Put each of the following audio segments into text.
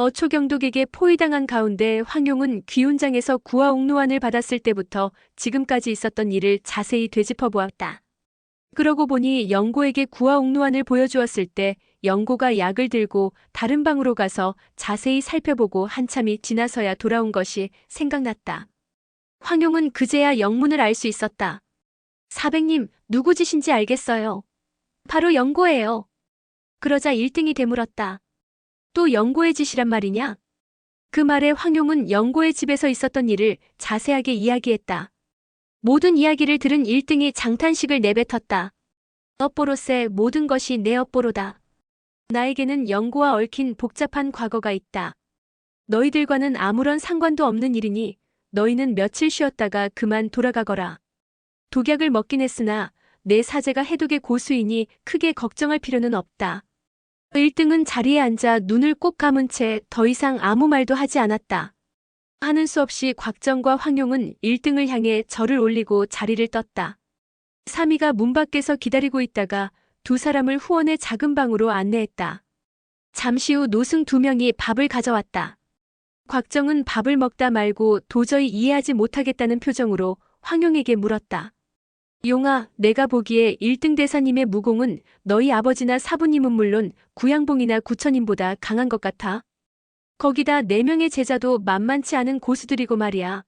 어초경독에게 포위당한 가운데 황용은 귀훈장에서 구화옥루환을 받았을 때부터 지금까지 있었던 일을 자세히 되짚어 보았다. 그러고 보니 영고에게 구화옥루환을 보여주었을 때 영고가 약을 들고 다른 방으로 가서 자세히 살펴보고 한참이 지나서야 돌아온 것이 생각났다. 황용은 그제야 영문을 알 수 있었다. 사백님, 누구 짓인지 알겠어요. 바로 영고예요. 그러자 일등이 되물었다. 또 영고의 짓이란 말이냐? 그 말에 황용은 영고의 집에서 있었던 일을 자세하게 이야기했다. 모든 이야기를 들은 일등이 장탄식을 내뱉었다. 업보로세 모든 것이 내 업보로다. 나에게는 영고와 얽힌 복잡한 과거가 있다. 너희들과는 아무런 상관도 없는 일이니 너희는 며칠 쉬었다가 그만 돌아가거라. 독약을 먹긴 했으나 내 사제가 해독의 고수이니 크게 걱정할 필요는 없다. 1등은 자리에 앉아 눈을 꼭 감은 채 더 이상 아무 말도 하지 않았다. 하는 수 없이 곽정과 황용은 1등을 향해 절을 올리고 자리를 떴다. 3위가 문 밖에서 기다리고 있다가 두 사람을 후원의 작은 방으로 안내했다. 잠시 후 노승 2명이 밥을 가져왔다. 곽정은 밥을 먹다 말고 도저히 이해하지 못하겠다는 표정으로 황용에게 물었다. 용아, 내가 보기에 1등 대사님의 무공은 너희 아버지나 사부님은 물론 구양봉이나 구천인보다 강한 것 같아. 거기다 4명의 제자도 만만치 않은 고수들이고 말이야.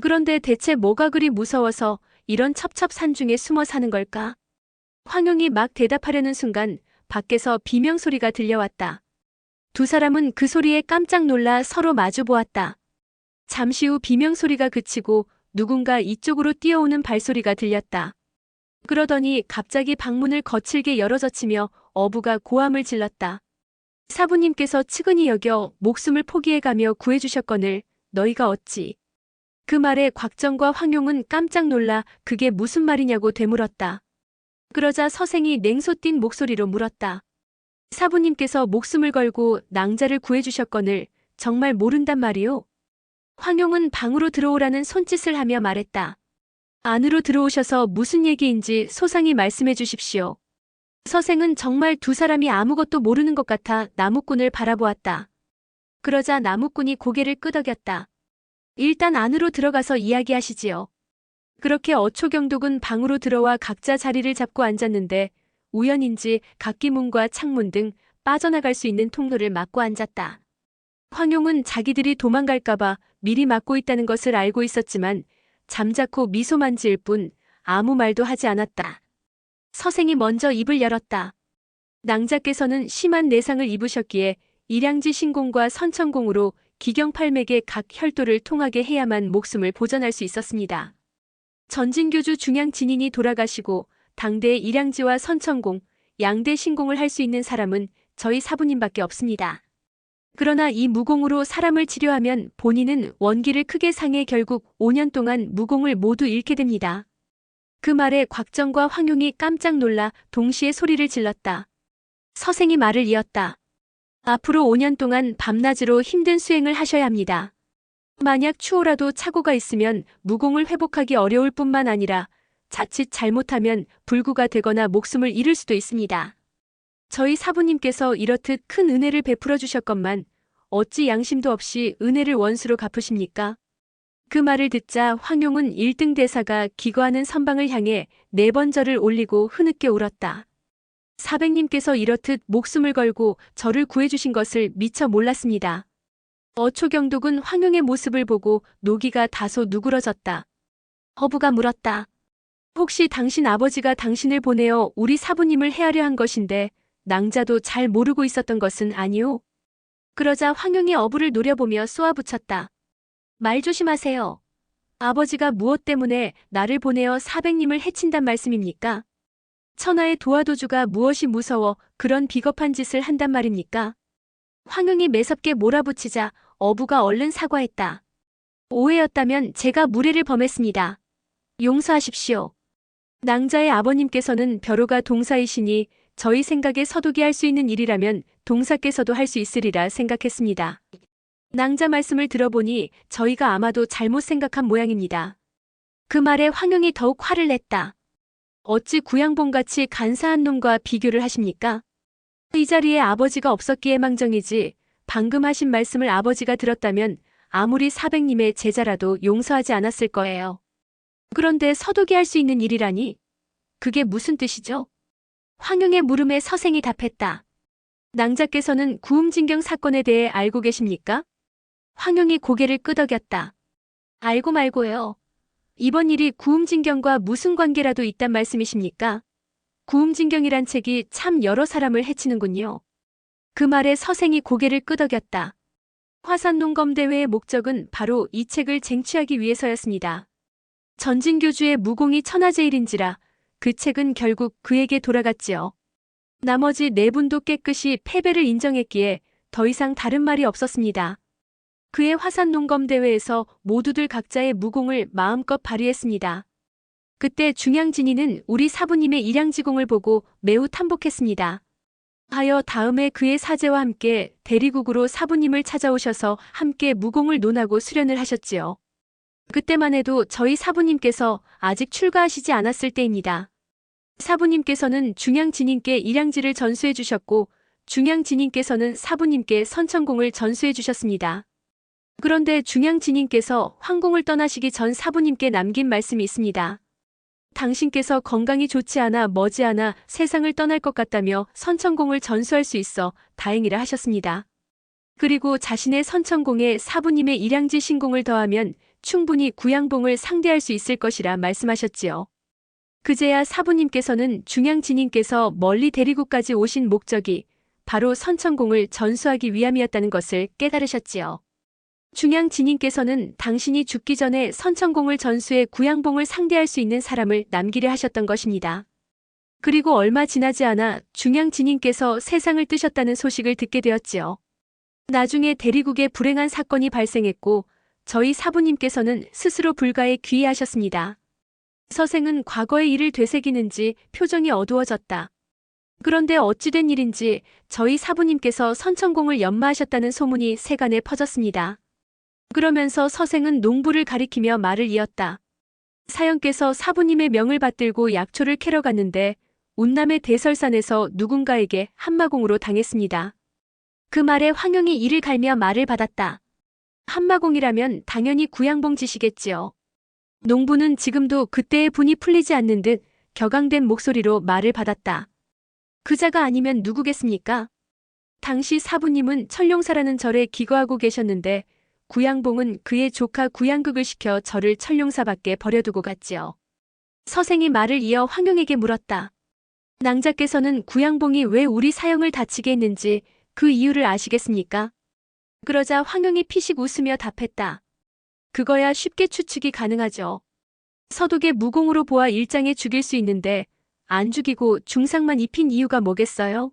그런데 대체 뭐가 그리 무서워서 이런 첩첩산중에 숨어 사는 걸까? 황용이 막 대답하려는 순간 밖에서 비명소리가 들려왔다. 두 사람은 그 소리에 깜짝 놀라 서로 마주 보았다. 잠시 후 비명소리가 그치고 누군가 이쪽으로 뛰어오는 발소리가 들렸다. 그러더니 갑자기 방문을 거칠게 열어젖히며 어부가 고함을 질렀다. 사부님께서 측은히 여겨 목숨을 포기해가며 구해주셨거늘 너희가 어찌. 그 말에 곽정과 황용은 깜짝 놀라 그게 무슨 말이냐고 되물었다. 그러자 서생이 냉소 띤 목소리로 물었다. 사부님께서 목숨을 걸고 낭자를 구해주셨거늘 정말 모른단 말이오? 황용은 방으로 들어오라는 손짓을 하며 말했다. 안으로 들어오셔서 무슨 얘기인지 소상히 말씀해 주십시오. 서생은 정말 두 사람이 아무것도 모르는 것 같아 나무꾼을 바라보았다. 그러자 나무꾼이 고개를 끄덕였다. 일단 안으로 들어가서 이야기하시지요. 그렇게 어초경독은 방으로 들어와 각자 자리를 잡고 앉았는데 우연인지 각기 문과 창문 등 빠져나갈 수 있는 통로를 막고 앉았다. 황용은 자기들이 도망갈까봐 미리 막고 있다는 것을 알고 있었지만 잠자코 미소만 지을 뿐 아무 말도 하지 않았다. 서생이 먼저 입을 열었다. 낭자께서는 심한 내상을 입으셨기에 일양지 신공과 선천공으로 기경팔맥의 각 혈도를 통하게 해야만 목숨을 보전할 수 있었습니다. 전진교주 중양 진인이 돌아가시고 당대의 일양지와 선천공, 양대 신공을 할 수 있는 사람은 저희 사부님밖에 없습니다. 그러나 이 무공으로 사람을 치료하면 본인은 원기를 크게 상해 결국 5년 동안 무공을 모두 잃게 됩니다. 그 말에 곽정과 황용이 깜짝 놀라 동시에 소리를 질렀다. 서생이 말을 이었다. 앞으로 5년 동안 밤낮으로 힘든 수행을 하셔야 합니다. 만약 추호라도 착오가 있으면 무공을 회복하기 어려울 뿐만 아니라 자칫 잘못하면 불구가 되거나 목숨을 잃을 수도 있습니다. 저희 사부님께서 이렇듯 큰 은혜를 베풀어 주셨건만 어찌 양심도 없이 은혜를 원수로 갚으십니까? 그 말을 듣자 황용은 1등 대사가 기거하는 선방을 향해 4번 절을 올리고 흐느껴 울었다. 사백님께서 이렇듯 목숨을 걸고 저를 구해주신 것을 미처 몰랐습니다. 어초경독은 황용의 모습을 보고 노기가 다소 누그러졌다. 어부가 물었다. 혹시 당신 아버지가 당신을 보내어 우리 사부님을 해하려 한 것인데 낭자도 잘 모르고 있었던 것은 아니오? 그러자 황용이 어부를 노려보며 쏘아붙였다. 말 조심하세요. 아버지가 무엇 때문에 나를 보내어 사백님을 해친단 말씀입니까? 천하의 도화도주가 무엇이 무서워 그런 비겁한 짓을 한단 말입니까? 황용이 매섭게 몰아붙이자 어부가 얼른 사과했다. 오해였다면 제가 무례를 범했습니다. 용서하십시오. 낭자의 아버님께서는 벼로가 동사이시니 저희 생각에 서독이 할 수 있는 일이라면 동사께서도 할 수 있으리라 생각했습니다. 낭자 말씀을 들어보니 저희가 아마도 잘못 생각한 모양입니다. 그 말에 황용이 더욱 화를 냈다. 어찌 구양봉같이 간사한 놈과 비교를 하십니까? 이 자리에 아버지가 없었기에 망정이지 방금 하신 말씀을 아버지가 들었다면 아무리 사백님의 제자라도 용서하지 않았을 거예요. 그런데 서독이 할 수 있는 일이라니? 그게 무슨 뜻이죠? 황용의 물음에 서생이 답했다. 낭자께서는 구음진경 사건에 대해 알고 계십니까? 황용이 고개를 끄덕였다. 알고 말고요. 이번 일이 구음진경과 무슨 관계라도 있단 말씀이십니까? 구음진경이란 책이 참 여러 사람을 해치는군요. 그 말에 서생이 고개를 끄덕였다. 화산농검대회의 목적은 바로 이 책을 쟁취하기 위해서였습니다. 전진교주의 무공이 천하제일인지라 그 책은 결국 그에게 돌아갔지요. 나머지 네 분도 깨끗이 패배를 인정했기에 더 이상 다른 말이 없었습니다. 그의 화산농검대회에서 모두들 각자의 무공을 마음껏 발휘했습니다. 그때 중양진이는 우리 사부님의 일양지공을 보고 매우 탐복했습니다. 하여 다음에 그의 사제와 함께 대리국으로 사부님을 찾아오셔서 함께 무공을 논하고 수련을 하셨지요. 그때만 해도 저희 사부님께서 아직 출가하시지 않았을 때입니다. 사부님께서는 중양진인께 일양지를 전수해 주셨고 중양진인께서는 사부님께 선천공을 전수해 주셨습니다. 그런데 중양진인께서 황공을 떠나시기 전 사부님께 남긴 말씀이 있습니다. 당신께서 건강이 좋지 않아 머지않아 세상을 떠날 것 같다며 선천공을 전수할 수 있어 다행이라 하셨습니다. 그리고 자신의 선천공에 사부님의 일양지 신공을 더하면 충분히 구양봉을 상대할 수 있을 것이라 말씀하셨지요. 그제야 사부님께서는 중양진인께서 멀리 대리국까지 오신 목적이 바로 선천공을 전수하기 위함이었다는 것을 깨달으셨지요. 중양진인께서는 당신이 죽기 전에 선천공을 전수해 구양봉을 상대할 수 있는 사람을 남기려 하셨던 것입니다. 그리고 얼마 지나지 않아 중양진인께서 세상을 뜨셨다는 소식을 듣게 되었지요. 나중에 대리국에 불행한 사건이 발생했고 저희 사부님께서는 스스로 불가에 귀의하셨습니다. 서생은 과거의 일을 되새기는지 표정이 어두워졌다. 그런데 어찌된 일인지 저희 사부님께서 선천공을 연마하셨다는 소문이 세간에 퍼졌습니다. 그러면서 서생은 농부를 가리키며 말을 이었다. 사형께서 사부님의 명을 받들고 약초를 캐러 갔는데 운남의 대설산에서 누군가에게 한마공으로 당했습니다. 그 말에 황용이 이를 갈며 말을 받았다. 한마공이라면 당연히 구양봉지시겠지요. 농부는 지금도 그때의 분이 풀리지 않는 듯 격앙된 목소리로 말을 받았다. 그자가 아니면 누구겠습니까? 당시 사부님은 천룡사라는 절에 기거하고 계셨는데 구양봉은 그의 조카 구양극을 시켜 절을 천룡사 밖에 버려두고 갔지요. 서생이 말을 이어 황용에게 물었다. 낭자께서는 구양봉이 왜 우리 사형을 다치게 했는지 그 이유를 아시겠습니까? 그러자 황용이 피식 웃으며 답했다. 그거야 쉽게 추측이 가능하죠. 서독의 무공으로 보아 일장에 죽일 수 있는데 안 죽이고 중상만 입힌 이유가 뭐겠어요?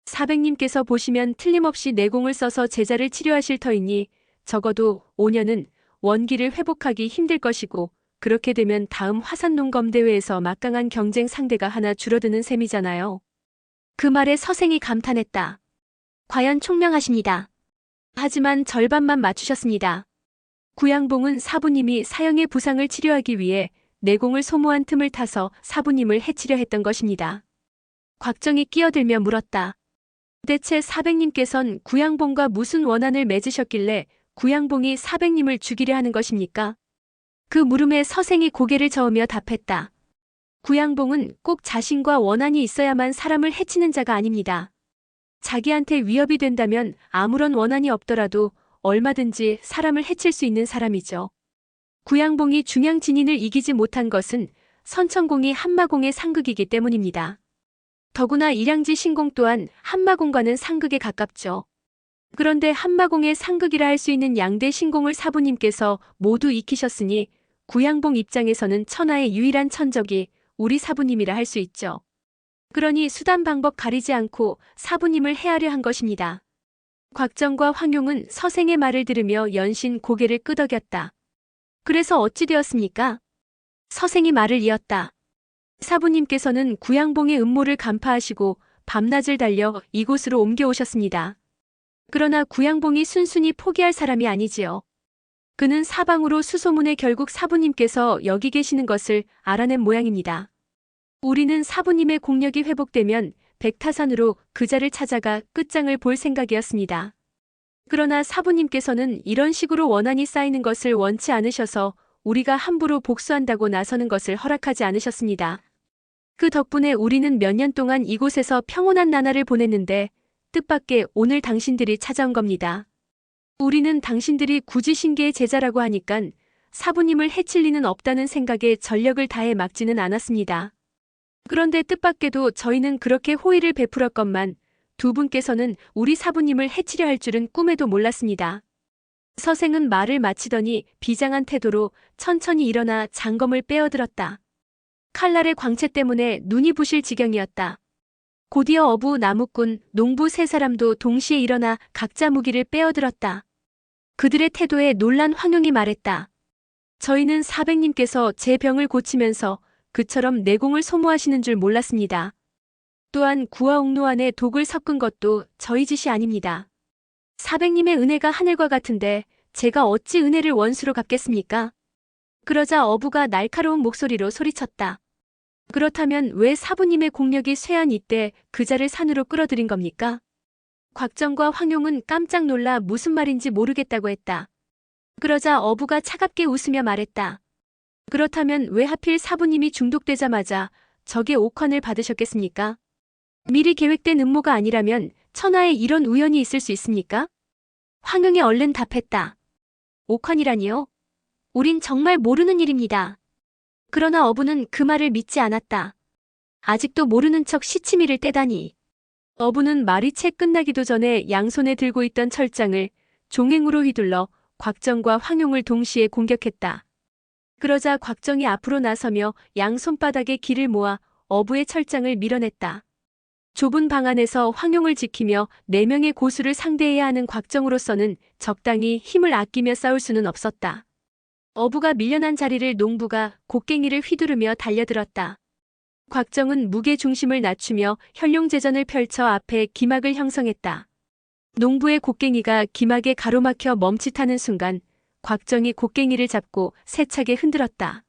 사백님께서 보시면 틀림없이 내공을 써서 제자를 치료하실 터이니 적어도 5년은 원기를 회복하기 힘들 것이고 그렇게 되면 다음 화산농검대회에서 막강한 경쟁 상대가 하나 줄어드는 셈이잖아요. 그 말에 서생이 감탄했다. 과연 총명하십니다. 하지만 절반만 맞추셨습니다. 구양봉은 사부님이 사형의 부상을 치료하기 위해 내공을 소모한 틈을 타서 사부님을 해치려 했던 것입니다. 곽정이 끼어들며 물었다. 대체 사백님께선 구양봉과 무슨 원한을 맺으셨길래 구양봉이 사백님을 죽이려 하는 것입니까? 그 물음에 서생이 고개를 저으며 답했다. 구양봉은 꼭 자신과 원한이 있어야만 사람을 해치는 자가 아닙니다. 자기한테 위협이 된다면 아무런 원한이 없더라도 얼마든지 사람을 해칠 수 있는 사람이죠. 구양봉이 중양진인을 이기지 못한 것은 선천공이 한마공의 상극이기 때문입니다. 더구나 일양지 신공 또한 한마공과는 상극에 가깝죠. 그런데 한마공의 상극이라 할 수 있는 양대 신공을 사부님께서 모두 익히셨으니 구양봉 입장에서는 천하의 유일한 천적이 우리 사부님이라 할 수 있죠. 그러니 수단 방법 가리지 않고 사부님을 해하려 한 것입니다. 곽정과 황용은 서생의 말을 들으며 연신 고개를 끄덕였다. 그래서 어찌 되었습니까? 서생이 말을 이었다. 사부님께서는 구양봉의 음모를 간파하시고 밤낮을 달려 이곳으로 옮겨오셨습니다. 그러나 구양봉이 순순히 포기할 사람이 아니지요. 그는 사방으로 수소문에 결국 사부님께서 여기 계시는 것을 알아낸 모양입니다. 우리는 사부님의 공력이 회복되면 백타산으로 그자를 찾아가 끝장을 볼 생각이었습니다. 그러나 사부님께서는 이런 식으로 원한이 쌓이는 것을 원치 않으셔서 우리가 함부로 복수한다고 나서는 것을 허락하지 않으셨습니다. 그 덕분에 우리는 몇 년 동안 이곳에서 평온한 나날을 보냈는데 뜻밖의 오늘 당신들이 찾아온 겁니다. 우리는 당신들이 굳이 신계의 제자라고 하니깐 사부님을 해칠 리는 없다는 생각에 전력을 다해 막지는 않았습니다. 그런데 뜻밖에도 저희는 그렇게 호의를 베풀었건만 두 분께서는 우리 사부님을 해치려 할 줄은 꿈에도 몰랐습니다. 서생은 말을 마치더니 비장한 태도로 천천히 일어나 장검을 빼어들었다. 칼날의 광채 때문에 눈이 부실 지경이었다. 곧이어 어부, 나무꾼, 농부 세 사람도 동시에 일어나 각자 무기를 빼어들었다. 그들의 태도에 놀란 황룡이 말했다. 저희는 사백님께서 제 병을 고치면서 그처럼 내공을 소모하시는 줄 몰랐습니다. 또한 구화옥로 안에 독을 섞은 것도 저희 짓이 아닙니다. 사백님의 은혜가 하늘과 같은데 제가 어찌 은혜를 원수로 갚겠습니까? 그러자 어부가 날카로운 목소리로 소리쳤다. 그렇다면 왜 사부님의 공력이 쇠한 이때 그자를 산으로 끌어들인 겁니까? 곽정과 황용은 깜짝 놀라 무슨 말인지 모르겠다고 했다. 그러자 어부가 차갑게 웃으며 말했다. 그렇다면 왜 하필 사부님이 중독되자마자 적의 옥환을 받으셨겠습니까? 미리 계획된 음모가 아니라면 천하에 이런 우연이 있을 수 있습니까? 황용이 얼른 답했다. 옥환이라니요? 우린 정말 모르는 일입니다. 그러나 어부는 그 말을 믿지 않았다. 아직도 모르는 척 시치미를 떼다니. 어부는 말이 채 끝나기도 전에 양손에 들고 있던 철장을 종행으로 휘둘러 곽정과 황용을 동시에 공격했다. 그러자 곽정이 앞으로 나서며 양손바닥에 기를 모아 어부의 철장을 밀어냈다. 좁은 방 안에서 황용을 지키며 4명의 고수를 상대해야 하는 곽정으로서는 적당히 힘을 아끼며 싸울 수는 없었다. 어부가 밀려난 자리를 농부가 곡괭이를 휘두르며 달려들었다. 곽정은 무게 중심을 낮추며 현룡제전을 펼쳐 앞에 기막을 형성했다. 농부의 곡괭이가 기막에 가로막혀 멈칫하는 순간 곽정이 곡괭이를 잡고 세차게 흔들었다.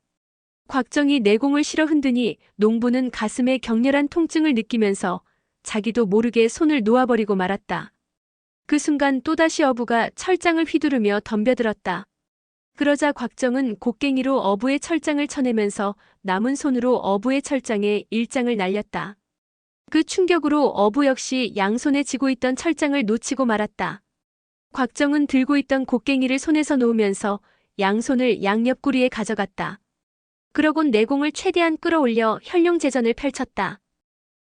곽정이 내공을 실어 흔드니 농부는 가슴에 격렬한 통증을 느끼면서 자기도 모르게 손을 놓아버리고 말았다. 그 순간 또다시 어부가 철장을 휘두르며 덤벼들었다. 그러자 곽정은 곡괭이로 어부의 철장을 쳐내면서 남은 손으로 어부의 철장에 일장을 날렸다. 그 충격으로 어부 역시 양손에 쥐고 있던 철장을 놓치고 말았다. 곽정은 들고 있던 곡괭이를 손에서 놓으면서 양손을 양옆구리에 가져갔다. 그러곤 내공을 최대한 끌어올려 현룡제전을 펼쳤다.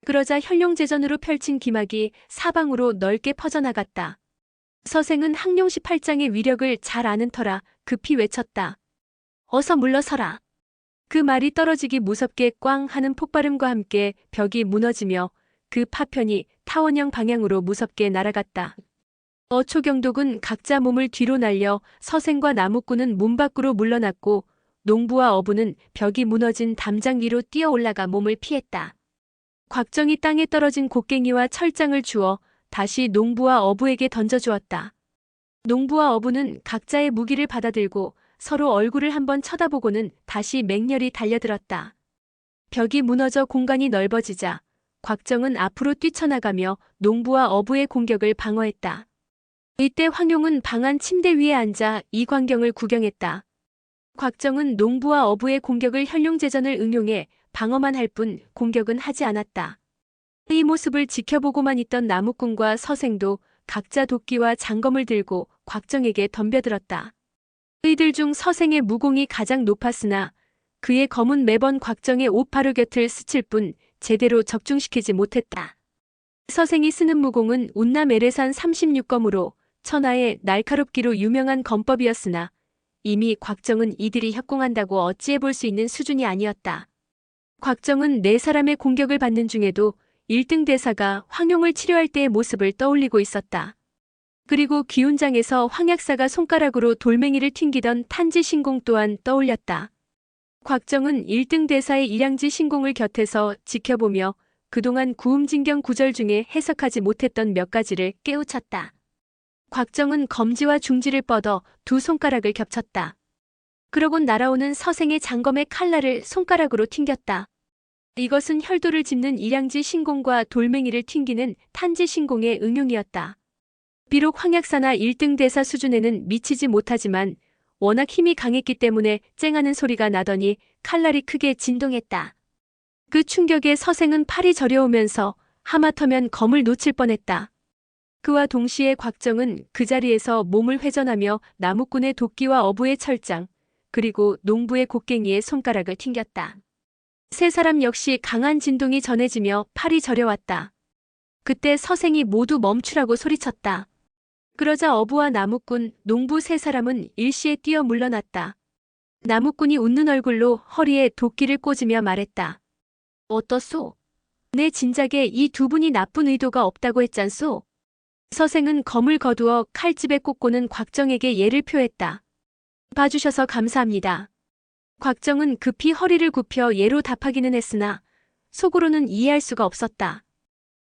그러자 현룡제전으로 펼친 기막이 사방으로 넓게 퍼져나갔다. 서생은 항룡시 팔장의 위력을 잘 아는 터라 급히 외쳤다. 어서 물러서라. 그 말이 떨어지기 무섭게 꽝 하는 폭발음과 함께 벽이 무너지며 그 파편이 타원형 방향으로 무섭게 날아갔다. 어초경독은 각자 몸을 뒤로 날려 서생과 나무꾼은 문 밖으로 물러났고 농부와 어부는 벽이 무너진 담장 위로 뛰어 올라가 몸을 피했다. 곽정이 땅에 떨어진 곡괭이와 철장을 주워 다시 농부와 어부에게 던져주었다. 농부와 어부는 각자의 무기를 받아들고 서로 얼굴을 한번 쳐다보고는 다시 맹렬히 달려들었다. 벽이 무너져 공간이 넓어지자 곽정은 앞으로 뛰쳐나가며 농부와 어부의 공격을 방어했다. 이때 황용은 방 안 침대 위에 앉아 이 광경을 구경했다. 곽정은 농부와 어부의 공격을 현룡제전을 응용해 방어만 할 뿐 공격은 하지 않았다. 이 모습을 지켜보고만 있던 나무꾼과 서생도 각자 도끼와 장검을 들고 곽정에게 덤벼들었다. 이들 중 서생의 무공이 가장 높았으나 그의 검은 매번 곽정의 옷 바로 곁을 스칠 뿐 제대로 적중시키지 못했다. 서생이 쓰는 무공은 운남 에레산 36검으로 천하의 날카롭기로 유명한 검법이었으나 이미 곽정은 이들이 협공한다고 어찌해 볼 수 있는 수준이 아니었다. 곽정은 4사람의 공격을 받는 중에도 1등 대사가 황용을 치료할 때의 모습을 떠올리고 있었다. 그리고 기운장에서 황약사가 손가락으로 돌멩이를 튕기던 탄지 신공 또한 떠올렸다. 곽정은 1등 대사의 일양지 신공을 곁에서 지켜보며 그동안 구음진경 구절 중에 해석하지 못했던 몇 가지를 깨우쳤다. 곽정은 검지와 중지를 뻗어 두 손가락을 겹쳤다. 그러곤 날아오는 서생의 장검의 칼날을 손가락으로 튕겼다. 이것은 혈도를 짚는 일양지 신공과 돌멩이를 튕기는 탄지 신공의 응용이었다. 비록 황약사나 1등 대사 수준에는 미치지 못하지만 워낙 힘이 강했기 때문에 쨍하는 소리가 나더니 칼날이 크게 진동했다. 그 충격에 서생은 팔이 저려오면서 하마터면 검을 놓칠 뻔했다. 그와 동시에 곽정은 그 자리에서 몸을 회전하며 나무꾼의 도끼와 어부의 철장, 그리고 농부의 곡괭이에 손가락을 튕겼다. 세 사람 역시 강한 진동이 전해지며 팔이 저려왔다. 그때 서생이 모두 멈추라고 소리쳤다. 그러자 어부와 나무꾼, 농부 세 사람은 일시에 뛰어 물러났다. 나무꾼이 웃는 얼굴로 허리에 도끼를 꽂으며 말했다. 어떻소? 내 진작에 이 두 분이 나쁜 의도가 없다고 했잖소? 서생은 검을 거두어 칼집에 꽂고는 곽정에게 예를 표했다. 봐주셔서 감사합니다. 곽정은 급히 허리를 굽혀 예로 답하기는 했으나 속으로는 이해할 수가 없었다.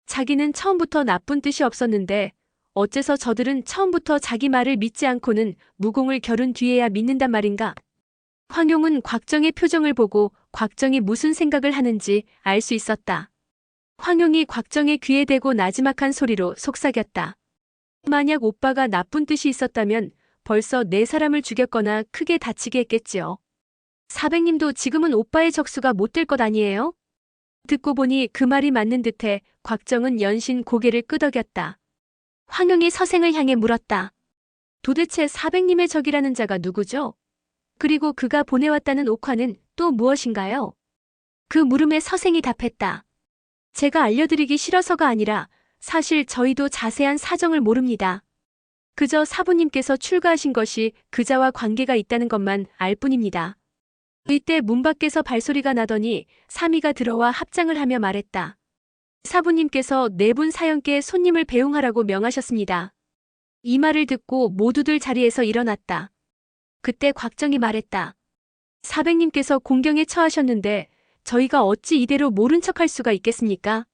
자기는 처음부터 나쁜 뜻이 없었는데 어째서 저들은 처음부터 자기 말을 믿지 않고는 무공을 겨룬 뒤에야 믿는단 말인가? 황용은 곽정의 표정을 보고 곽정이 무슨 생각을 하는지 알 수 있었다. 황용이 곽정의 귀에 대고 나지막한 소리로 속삭였다. 만약 오빠가 나쁜 뜻이 있었다면 벌써 네 사람을 죽였거나 크게 다치게 했겠지요. 사백님도 지금은 오빠의 적수가 못 될 것 아니에요? 듣고 보니 그 말이 맞는 듯해 곽정은 연신 고개를 끄덕였다. 황용이 서생을 향해 물었다. 도대체 사백님의 적이라는 자가 누구죠? 그리고 그가 보내왔다는 옥화는 또 무엇인가요? 그 물음에 서생이 답했다. 제가 알려드리기 싫어서가 아니라 사실 저희도 자세한 사정을 모릅니다. 그저 사부님께서 출가하신 것이 그자와 관계가 있다는 것만 알 뿐입니다. 이때 문 밖에서 발소리가 나더니 사미가 들어와 합장을 하며 말했다. 사부님께서 네 분 사형께 손님을 배웅하라고 명하셨습니다. 이 말을 듣고 모두들 자리에서 일어났다. 그때 곽정이 말했다. 사백님께서 공경에 처하셨는데 저희가 어찌 이대로 모른 척할 수가 있겠습니까?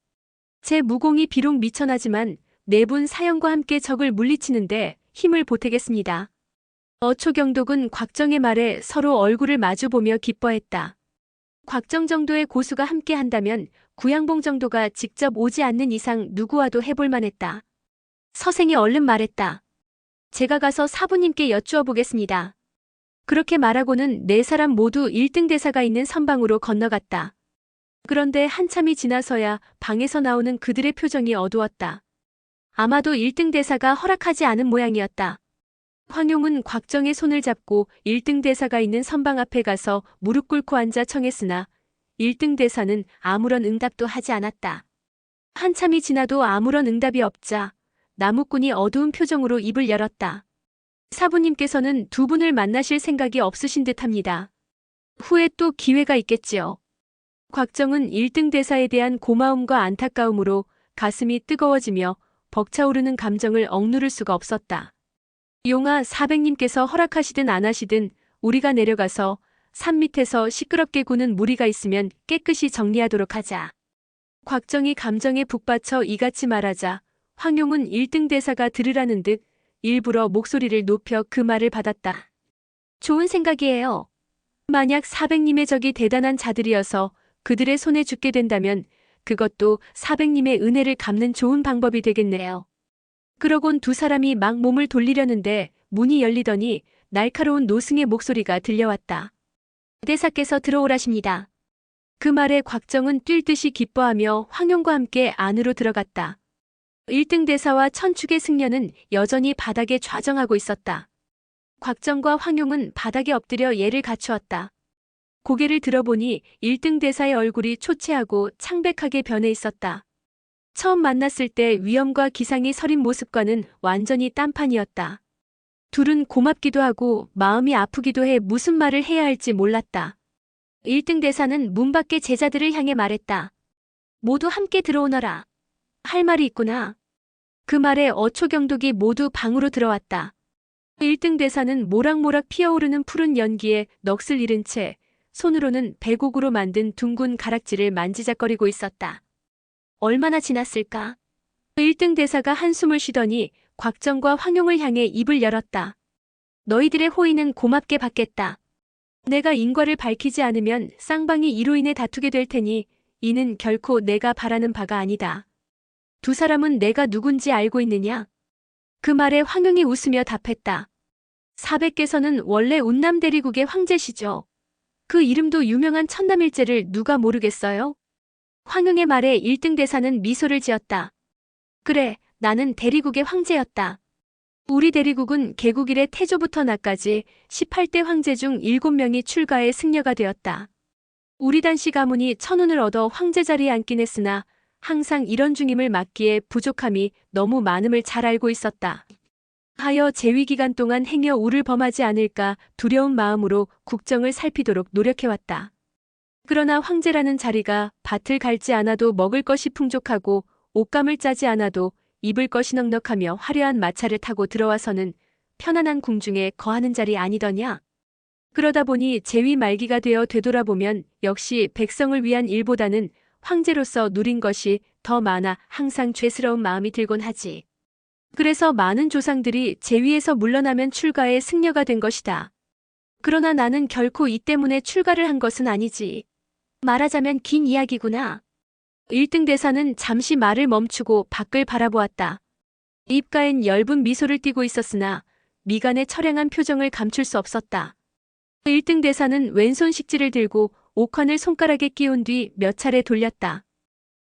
제 무공이 비록 미천하지만 네 분 사형과 함께 적을 물리치는데 힘을 보태겠습니다. 어초경독은 곽정의 말에 서로 얼굴을 마주보며 기뻐했다. 곽정 정도의 고수가 함께 한다면 구양봉 정도가 직접 오지 않는 이상 누구와도 해볼 만했다. 서생이 얼른 말했다. 제가 가서 사부님께 여쭈어 보겠습니다. 그렇게 말하고는 네 사람 모두 1등 대사가 있는 선방으로 건너갔다. 그런데 한참이 지나서야 방에서 나오는 그들의 표정이 어두웠다. 아마도 1등 대사가 허락하지 않은 모양이었다. 황용은 곽정의 손을 잡고 1등 대사가 있는 선방 앞에 가서 무릎 꿇고 앉아 청했으나 1등 대사는 아무런 응답도 하지 않았다. 한참이 지나도 아무런 응답이 없자 나무꾼이 어두운 표정으로 입을 열었다. 사부님께서는 두 분을 만나실 생각이 없으신 듯합니다. 후에 또 기회가 있겠지요. 곽정은 1등 대사에 대한 고마움과 안타까움으로 가슴이 뜨거워지며 벅차오르는 감정을 억누를 수가 없었다. 용아, 사백님께서 허락하시든 안 하시든 우리가 내려가서 산 밑에서 시끄럽게 구는 무리가 있으면 깨끗이 정리하도록 하자. 곽정이 감정에 북받쳐 이같이 말하자 황용은 1등 대사가 들으라는 듯 일부러 목소리를 높여 그 말을 받았다. 좋은 생각이에요. 만약 사백님의 적이 대단한 자들이어서 그들의 손에 죽게 된다면 그것도 사백님의 은혜를 갚는 좋은 방법이 되겠네요. 그러곤 두 사람이 막 몸을 돌리려는데 문이 열리더니 날카로운 노승의 목소리가 들려왔다. 대사께서 들어오라십니다. 그 말에 곽정은 뛸 듯이 기뻐하며 황용과 함께 안으로 들어갔다. 1등 대사와 천축의 승려는 여전히 바닥에 좌정하고 있었다. 곽정과 황용은 바닥에 엎드려 예를 갖추었다. 고개를 들어보니 1등 대사의 얼굴이 초췌하고 창백하게 변해 있었다. 처음 만났을 때 위엄과 기상이 서린 모습과는 완전히 딴판이었다. 둘은 고맙기도 하고 마음이 아프기도 해 무슨 말을 해야 할지 몰랐다. 1등 대사는 문 밖의 제자들을 향해 말했다. 모두 함께 들어오너라. 할 말이 있구나. 그 말에 어초경독이 모두 방으로 들어왔다. 1등 대사는 모락모락 피어오르는 푸른 연기에 넋을 잃은 채 손으로는 배곡으로 만든 둥근 가락지를 만지작거리고 있었다. 얼마나 지났을까? 1등 대사가 한숨을 쉬더니 곽정과 황용을 향해 입을 열었다. 너희들의 호의는 고맙게 받겠다. 내가 인과를 밝히지 않으면 쌍방이 이로 인해 다투게 될 테니 이는 결코 내가 바라는 바가 아니다. 두 사람은 내가 누군지 알고 있느냐? 그 말에 황용이 웃으며 답했다. 사백께서는 원래 운남 대리국의 황제시죠. 그 이름도 유명한 천남일제를 누가 모르겠어요? 황용의 말에 1등 대사는 미소를 지었다. 그래, 나는 대리국의 황제였다. 우리 대리국은 개국 이래 태조부터 나까지 18대 황제 중 7명이 출가해 승려가 되었다. 우리 단씨 가문이 천운을 얻어 황제 자리에 앉긴 했으나 항상 이런 중임을 맡기에 부족함이 너무 많음을 잘 알고 있었다. 하여 재위 기간 동안 행여 우를 범하지 않을까 두려운 마음으로 국정을 살피도록 노력해왔다. 그러나 황제라는 자리가 밭을 갈지 않아도 먹을 것이 풍족하고 옷감을 짜지 않아도 입을 것이 넉넉하며 화려한 마차를 타고 들어와서는 편안한 궁중에 거하는 자리 아니더냐. 그러다 보니 재위 말기가 되어 되돌아보면 역시 백성을 위한 일보다는 황제로서 누린 것이 더 많아 항상 죄스러운 마음이 들곤 하지. 그래서 많은 조상들이 재위에서 물러나면 출가에 승려가 된 것이다. 그러나 나는 결코 이 때문에 출가를 한 것은 아니지. 말하자면 긴 이야기구나. 1등 대사는 잠시 말을 멈추고 밖을 바라보았다. 입가엔 엷은 미소를 띠고 있었으나 미간의 처량한 표정을 감출 수 없었다. 1등 대사는 왼손 식지를 들고 옥환을 손가락에 끼운 뒤 몇 차례 돌렸다.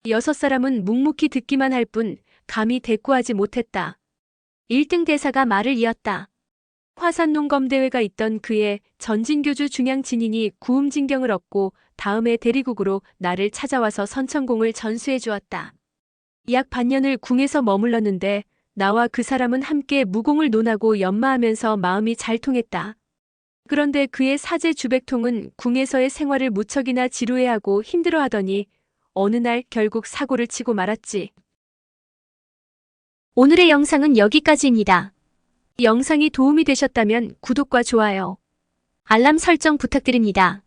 6사람은 묵묵히 듣기만 할 뿐 감히 대꾸하지 못했다. 1등 대사가 말을 이었다. 화산농검대회가 있던 그해 전진교주 중양 진인이 구음진경을 얻고 다음해 대리국으로 나를 찾아와서 선천공을 전수해 주었다. 약 반년을 궁에서 머물렀는데 나와 그 사람은 함께 무공을 논하고 연마하면서 마음이 잘 통했다. 그런데 그의 사제 주백통은 궁에서의 생활을 무척이나 지루해하고 힘들어하더니 어느 날 결국 사고를 치고 말았지. 오늘의 영상은 여기까지입니다. 영상이 도움이 되셨다면 구독과 좋아요, 알람 설정 부탁드립니다.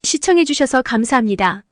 시청해주셔서 감사합니다.